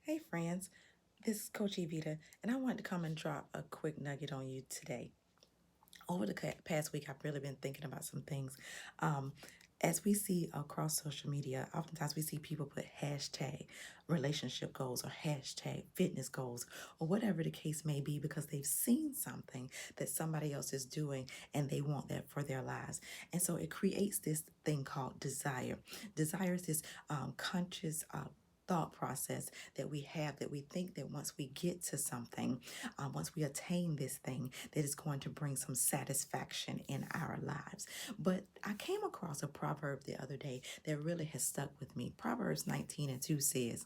Hey friends, this is Coach Evita, and I wanted to come and drop a quick nugget on you today. Over the past week, I've really been thinking about some things. Um, as we see across social media, oftentimes we see people put hashtag relationship goals or hashtag fitness goals or whatever the case may be because they've seen something that somebody else is doing and they want that for their lives. And so it creates this thing called desire. Desire is this conscious thought process that we have that we think that once we get to something, once we attain this thing, that is going to bring some satisfaction in our lives. But I came across a proverb the other day that really has stuck with me. Proverbs 19:2 says,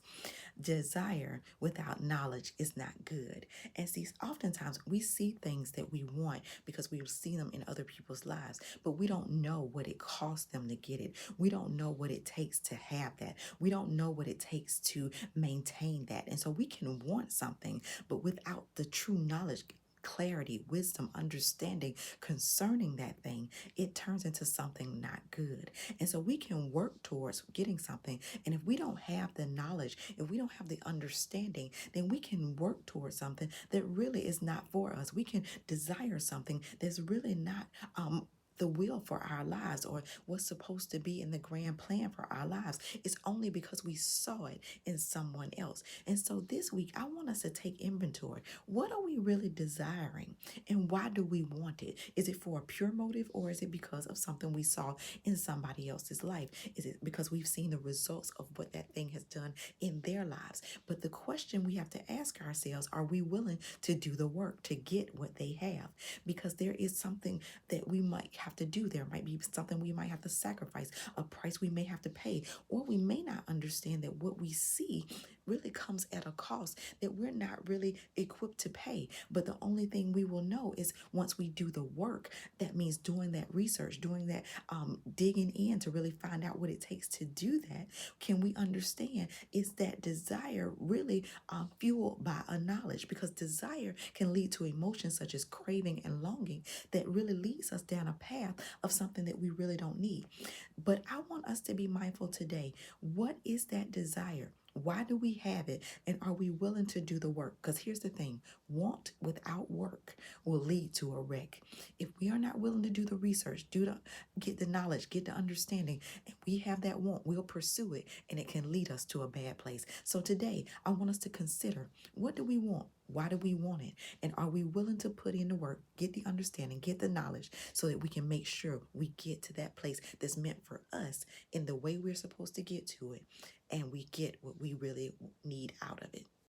desire without knowledge is not good. And see, oftentimes we see things that we want because we've seen them in other people's lives, but we don't know what it cost them to get it. We don't know what it takes to have that. We don't know what it takes to maintain that. And so we can want something, but without the true knowledge, clarity, wisdom, understanding concerning that thing, it turns into something not good. And so we can work towards getting something. And if we don't have the knowledge, if we don't have the understanding, then we can work towards something that really is not for us. We can desire something that's really not the will for our lives or what's supposed to be in the grand plan for our lives. It's only because we saw it in someone else. And so this week, I want us to take inventory. What are we really desiring and why do we want it? Is it for a pure motive or is it because of something we saw in somebody else's life? Is it because we've seen the results of what that thing has done in their lives? But the question we have to ask ourselves, are we willing to do the work to get what they have? Because there is something that we might have to do. There might be something we might have to sacrifice, a price we may have to pay, or we may not understand that what we see really comes at a cost that we're not really equipped to pay. But the only thing we will know is once we do the work, that means doing that research, doing that digging in to really find out what it takes to do that. Can we understand is that desire really fueled by a knowledge? Because desire can lead to emotions such as craving and longing that really leads us down a path of something that we really don't need. But I want us to be mindful today. What is that desire? Why do we have it? And are we willing to do the work? Because here's the thing, want without work will lead to a wreck. If we are not willing to do the research, get the knowledge, get the understanding, and we have that want, we'll pursue it, and it can lead us to a bad place. So today, I want us to consider, what do we want? Why do we want it? And are we willing to put in the work, get the understanding, get the knowledge so that we can make sure we get to that place that's meant for us in the way we're supposed to get to it and we get what we really need out of it?